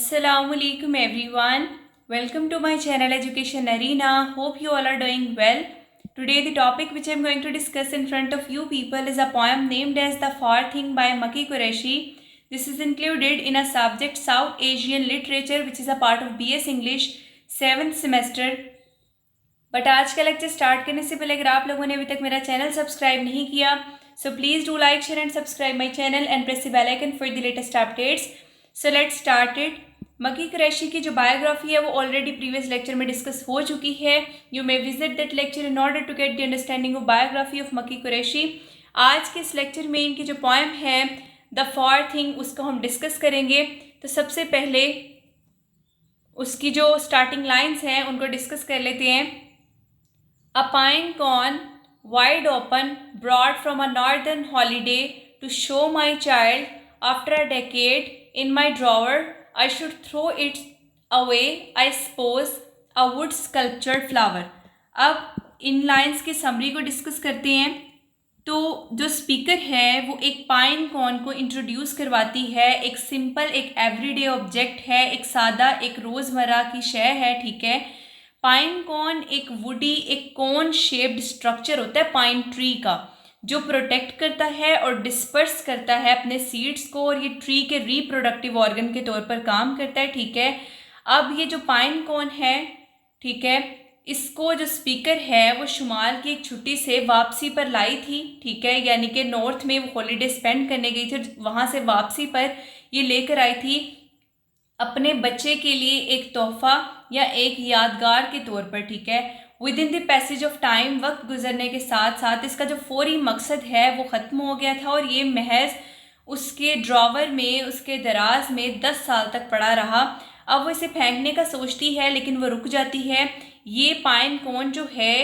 Assalamualaikum everyone. Welcome to my channel Education Arena. Hope you all are doing well. Today the topic which I am going to discuss in front of you people is a poem named as The Far Thing by Makki Qureshi. This is included in a subject South Asian Literature which is a part of BS English 7th semester. But आज का lecture start करने से पहले अगर आप लोगों ने अभी तक मेरा चैनल सब्सक्राइब नहीं किया so please do like share and subscribe my channel and press the bell icon for the latest updates. So let's start it. Makki Qureshi की जो बायोग्राफी है वो ऑलरेडी प्रीवियस लेक्चर में डिस्कस हो चुकी है. You may visit that lecture in order to get the understanding of biography of Makki Qureshi. आज के इस लेक्चर में इनकी जो पोएम है द फार थिंग उसको हम डिस्कस करेंगे. तो सबसे पहले उसकी जो स्टार्टिंग लाइन्स हैं उनको डिस्कस कर लेते हैं. A pine cone, wide open, brought from a northern holiday to show my child after a decade in my drawer. I should throw it away, I suppose, a wood sculptured flower. अब इन lines के summary को discuss करते हैं. तो जो speaker है वो एक पाइन कॉन को इंट्रोड्यूस करवाती है. एक सिंपल एक एवरीडे ऑब्जेक्ट है, एक सादा एक रोज़मर्रा की शय है. ठीक है. पाइन कॉन एक वुडी एक कोन शेप्ड स्ट्रक्चर होता है पाइन ट्री का जो प्रोटेक्ट करता है और डिस्पर्स करता है अपने सीड्स को और ये ट्री के रिप्रोडक्टिव ऑर्गन के तौर पर काम करता है. ठीक है. अब ये जो पाइन कॉन है, ठीक है, इसको जो स्पीकर है वो शुमाल की एक छुट्टी से वापसी पर लाई थी. ठीक है. यानी कि नॉर्थ में वो हॉलीडे स्पेंड करने गई थी, वहाँ से वापसी पर ये लेकर आई थी अपने बच्चे के लिए एक तोहफा या एक यादगार के तौर पर. ठीक है. With in the passage of time वक्त गुजरने के साथ साथ इसका जो फौरी मकसद है वो ख़त्म हो गया था और ये महज उसके ड्रॉवर में उसके दराज में 10 साल तक पड़ा रहा. अब वो इसे फेंकने का सोचती है लेकिन वो रुक जाती है. ये पाइन कॉन जो है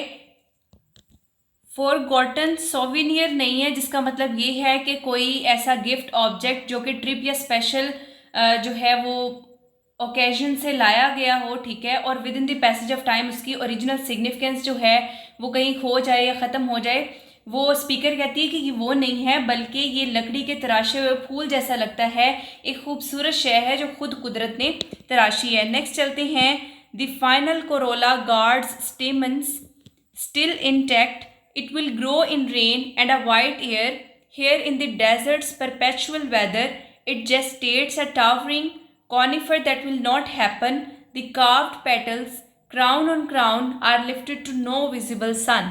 फॉरगॉटन सोविनियर नहीं है, जिसका मतलब ये है कि कोई ऐसा गिफ्ट ऑब्जेक्ट जो कि ट्रिप या स्पेशल जो है वो ओकेजन से लाया गया हो. ठीक है. और with in the passage of time उसकी ओरिजिनल सिग्निफिकेंस जो है वो कहीं खो जाए या ख़त्म हो जाए. वो स्पीकर कहती है कि वो नहीं है बल्कि ये लकड़ी के तराशे हुए फूल जैसा लगता है. एक खूबसूरत शय है जो खुद कुदरत ने तराशी है. नेक्स्ट चलते हैं. The final corolla guards stamens still intact. It will grow in rain and a white air hair in the deserts perpetual weather. It gestates a towering conifer that will not happen. The carved petals, crown on crown, are lifted to no visible sun.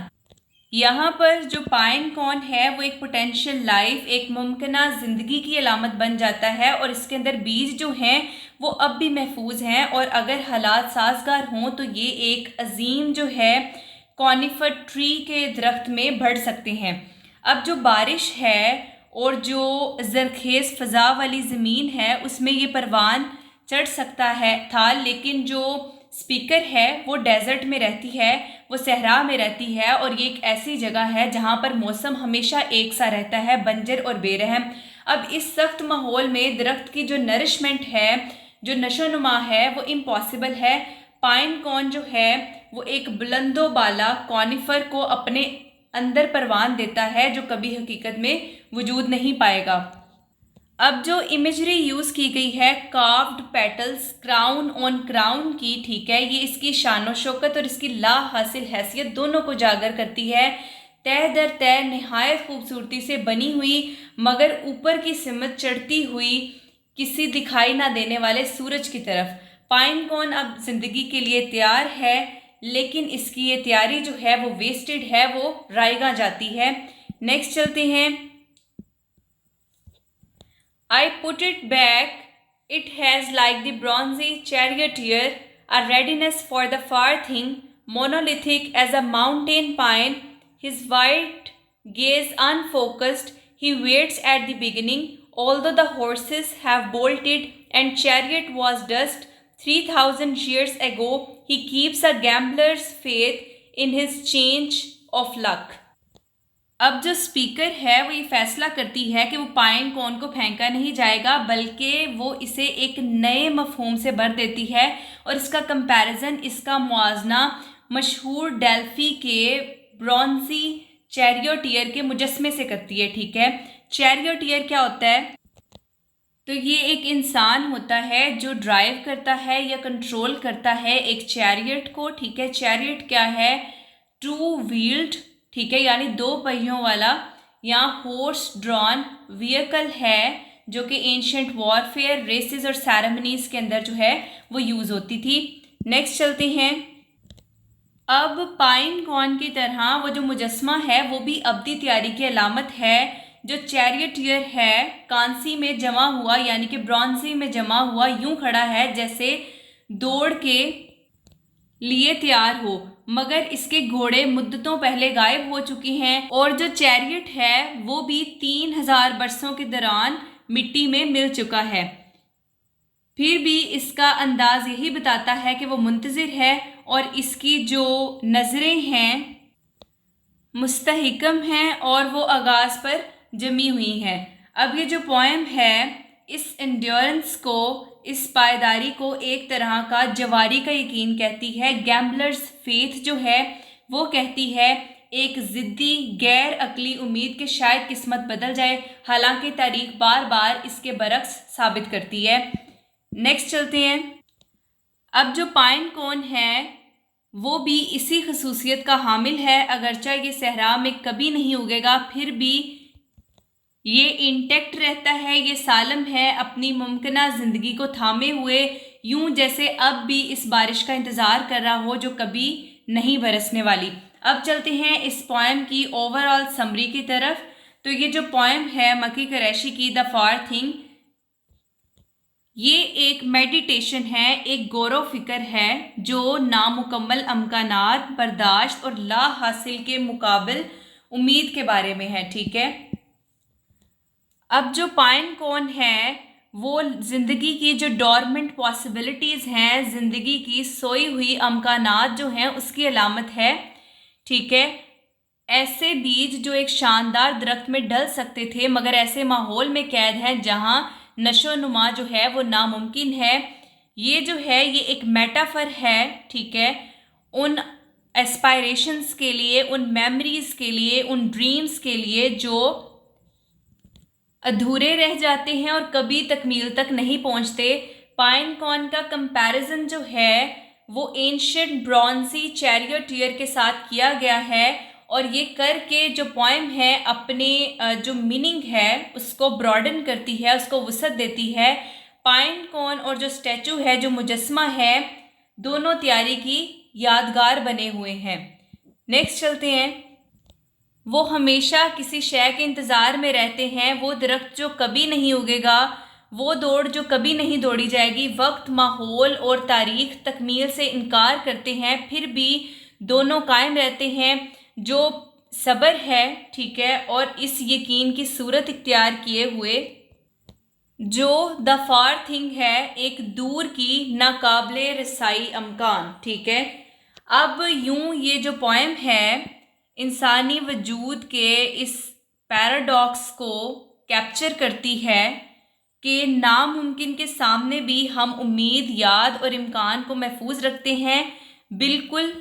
यहाँ पर जो pine cone है वो एक potential life एक मुमकिना ज़िंदगी की अलामत बन जाता है और इसके अंदर बीज जो हैं वो अब भी महफूज हैं और अगर हालात साजगार हों तो ये एक अजीम जो है कॉनिफर ट्री के दरख्त में बढ़ सकते हैं. अब जो बारिश है और जो ज़रखेज़ फ़ज़ा वाली ज़मीन है उसमें ये परवान चढ़ सकता है था, लेकिन जो स्पीकर है वो डेज़र्ट में रहती है, वो सहरा में रहती है और ये एक ऐसी जगह है जहाँ पर मौसम हमेशा एक सा रहता है, बंजर और बेरहम. अब इस सख्त माहौल में दरख्त की जो नरिशमेंट है, जो नशोनुमा है वो इम्पॉसिबल है. पाइन कॉन जो है वो एक बुलंदो बाला कॉनिफर को अपने अंदर परवान देता है जो कभी हकीकत में वजूद नहीं पाएगा. अब जो इमेजरी यूज़ की गई है carved petals crown on crown की, ठीक है, ये इसकी शान व शौकत और इसकी ला हासिल हैसियत दोनों को जागर करती है. तह दर तह नहायत खूबसूरती से बनी हुई मगर ऊपर की सिमत चढ़ती हुई किसी दिखाई ना देने वाले सूरज की तरफ. पाइन कॉन अब जिंदगी के लिए तैयार है लेकिन इसकी ये तैयारी जो है वो वेस्टेड है, वो रायगा जाती है. नेक्स्ट चलते हैं. I put it back. It has like the bronzy charioteer a readiness for the far thing, monolithic as a mountain pine. His white gaze unfocused, he waits at the beginning. Although the horses have bolted and chariot was dust 3,000 years ago, he keeps a gambler's faith in his change of luck. अब जो speaker है वो ये फैसला करती है कि वो पाइन कॉन को फेंका नहीं जाएगा बल्कि वो इसे एक नए मफहूम से भर देती है और इसका कंपैरिजन, इसका मुआजना मशहूर डेल्फी के ब्रॉन्जी चैरियोटियर के मुजस्मे से करती है. ठीक है. चैरियोटियर क्या होता है? तो ये एक इंसान होता है जो ड्राइव करता है या कंट्रोल करता है एक चैरियट को, ठीक है। चैरियट क्या है? टू व्हील्ड, ठीक है, यानी दो पहियों वाला या हॉर्स ड्रॉन व्हीकल है जो कि एंशिएंट वॉरफेयर, रेसेस और सेरेमनीज के अंदर जो है वो यूज़ होती थी। नेक्स्ट चलते हैं। अब पाइन कॉर्न की तरह वो जो मुजस्मा है वो भी अब्दी तैयारी की अलामत है। जो चैरियटियर है कांसी में जमा हुआ यानी कि ब्रॉन्जी में जमा हुआ यूं खड़ा है जैसे दौड़ के लिए तैयार हो, मगर इसके घोड़े मुद्दतों पहले गायब हो चुके हैं और जो चैरियट है वो भी 3000 बरसों के दौरान मिट्टी में मिल चुका है। फिर भी इसका अंदाज यही बताता है कि वो मुंतज़िर है और इसकी जो नज़रें हैं मुस्तहिकम हैं और वो आगाज़ पर जमी हुई हैं। अब ये जो पोएम है इस एंड्योरेंस को, इस पायदारी को एक तरह का जवारी का यकीन कहती है। गैम्बलर्स फेथ जो है वो कहती है एक ज़िद्दी गैर अकली उम्मीद कि शायद किस्मत बदल जाए, हालांकि तारीख बार बार इसके बरक्स साबित करती है। नेक्स्ट चलते हैं। अब जो पाइन कॉर्न है वो भी इसी खसूसियत का हामिल है। अगरचे ये सहरा में कभी नहीं उगेगा फिर भी ये इंटेक्ट रहता है, ये सालम है, अपनी मुमकिना ज़िंदगी को थामे हुए, यूं जैसे अब भी इस बारिश का इंतज़ार कर रहा हो जो कभी नहीं बरसने वाली। अब चलते हैं इस पोएम की ओवरऑल समरी की तरफ। तो ये जो पोएम है मकी कुरैशी की द फार थिंग, ये एक मेडिटेशन है, एक गौर फिक्र है जो नामुकम्मल अमकानात, बर्दाश्त और ला हासिल के मुकाबिल उम्मीद के बारे में है, ठीक है। अब जो पाइन कॉर्न है वो ज़िंदगी की जो डॉर्मेंट पॉसिबिलिटीज़ हैं, ज़िंदगी की सोई हुई अमकानात जो हैं उसकी अलामत है, ठीक है। ऐसे बीज जो एक शानदार दरख्त में डल सकते थे मगर ऐसे माहौल में कैद हैं जहां नशो नुमा जो है वो नामुमकिन है। ये जो है ये एक मेटाफर है, ठीक है, उन एस्पायरेशंस के लिए, उन मेमोरीज़ के लिए, उन ड्रीम्स के लिए जो अधूरे रह जाते हैं और कभी तकमील तक नहीं पहुंचते। पाइन कॉर्न का कंपैरिजन जो है वो एंशिएंट ब्रॉन्जी चैरियटियर के साथ किया गया है और ये करके जो पोएम है अपने जो मीनिंग है उसको ब्रॉडन करती है, उसको वसअत देती है। पाइन कॉर्न और जो स्टैचू है, जो मुजस्मा है, दोनों तैयारी की यादगार बने हुए हैं। नेक्स्ट चलते हैं। वो हमेशा किसी शय के इंतज़ार में रहते हैं, वो दरख्त जो कभी नहीं उगेगा, वो दौड़ जो कभी नहीं दौड़ी जाएगी। वक्त, माहौल और तारीख तकमील से इनकार करते हैं फिर भी दोनों कायम रहते हैं। जो सब्र है, ठीक है, और इस यकीन की सूरत इख्तियार किए हुए जो द फार थिंग है, एक दूर की नाकाबिले रसाई अमकान, ठीक है। अब यूं ये जो पोएम है इंसानी वजूद के इस पैराडॉक्स को कैप्चर करती है कि नामुमकिन के सामने भी हम उम्मीद, याद और इम्कान को महफूज रखते हैं, बिल्कुल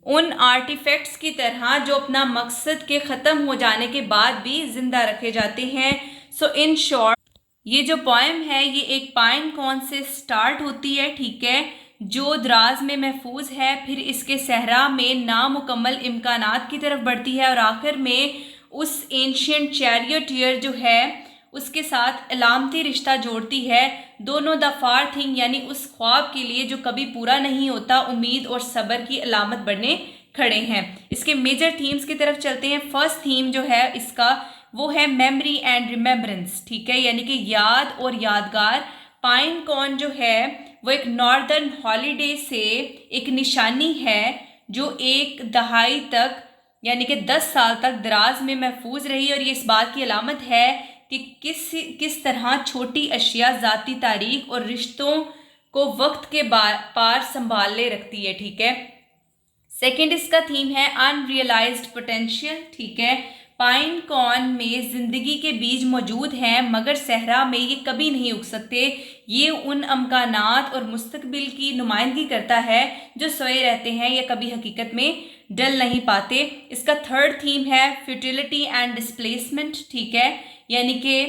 उन आर्टिफैक्ट्स की तरह जो अपना मकसद के ख़त्म हो जाने के बाद भी ज़िंदा रखे जाते हैं। सो इन शॉर्ट ये जो पोएम है ये एक पाइन कॉर्न से स्टार्ट होती है, ठीक है, जो दराज में महफूज है, फिर इसके सहरा में नामुकम्मल इम्कानात की तरफ बढ़ती है और आखिर में उस एंशिएंट चैरियटियर जो है उसके साथ अलामती रिश्ता जोड़ती है। दोनों द फार थिंग यानी उस ख्वाब के लिए जो कभी पूरा नहीं होता, उम्मीद और सब्र की अलामत बनने खड़े हैं। इसके मेजर थीम्स की तरफ चलते हैं। फर्स्ट थीम जो है इसका वो है मेमोरी एंड रिमेम्बरेंस, ठीक है, यानी कि याद और यादगार। पाइन कॉर्न जो है वो एक नॉर्दर्न हॉलीडे से एक निशानी है जो एक दहाई तक यानी कि 10 साल तक दराज में महफूज रही और ये इस बात की अलामत है कि किस तरह छोटी अशिया ज़ाती तारीख और रिश्तों को वक्त के पार संभाले रखती है, ठीक है। सेकंड इसका थीम है अनरियलाइज्ड पोटेंशियल, ठीक है। पाइन कॉर्न में ज़िंदगी के बीज मौजूद हैं मगर सहरा में ये कभी नहीं उग सकते। ये उन अमकानात और मुस्तकबिल की नुमाइंदगी करता है जो सोए रहते हैं या कभी हकीकत में डल नहीं पाते। इसका थर्ड थीम है फ्यूटिलिटी एंड डिस्प्लेसमेंट, ठीक है, यानी कि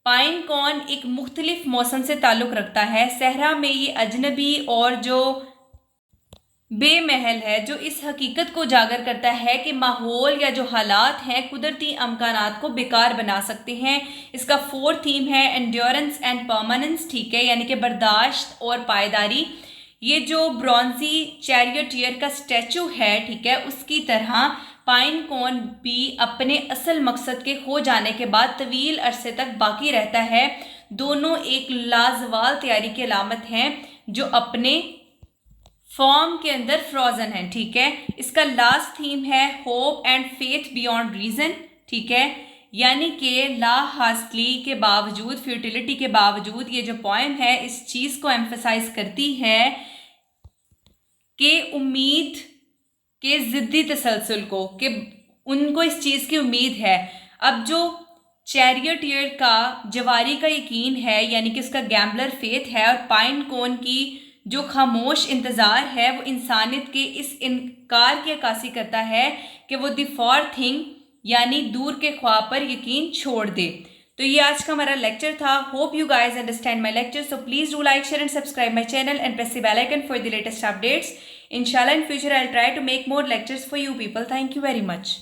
पाइन कौन एक मुख्तलिफ मौसम से ताल्लुक़ रखता है। सहरा में ये अजनबी और जो बेमहल है, जो इस हकीकत को उजागर करता है कि माहौल या जो हालात हैं कुदरती अमकानात को बेकार बना सकते हैं। इसका फोर्थ थीम है एंड्योरेंस एंड परमानेंस, ठीक है, यानी कि बर्दाश्त और पायदारी। ये जो ब्रॉन्जी चैरियटियर का स्टैचू है, ठीक है, उसकी तरह पाइन कोन भी अपने असल मकसद के हो जाने के बाद तवील अरसे तक बाकी रहता है। दोनों एक लाजवाल तैयारी की अलामत हैं जो अपने फॉर्म के अंदर फ्रोजन है, ठीक है। इसका लास्ट थीम है hope and faith beyond reason, ठीक है, यानी कि ला हासिली के बावजूद, फ्यूटिलिटी के बावजूद ये जो पोएम है इस चीज़ को एम्फसाइज करती है कि उम्मीद के ज़िद्दी तसलसल को, कि उनको इस चीज़ की उम्मीद है। अब जो चैरियटियर का जवारी का यकीन है, यानी कि उसका गैम्बलर फेथ है, और पाइन कोन की जो खामोश इंतज़ार है वो इंसानियत के इस इनकार की अक्कासी करता है कि वो द फार थिंग यानी दूर के ख्वाब पर यकीन छोड़ दे। तो ये आज का हमारा लेक्चर था। Hope you guys understand my lecture, so please do like, share and subscribe my channel and press the bell icon for the latest updates. Inshallah in future I'll try to make more lectures for you people. Thank you very much.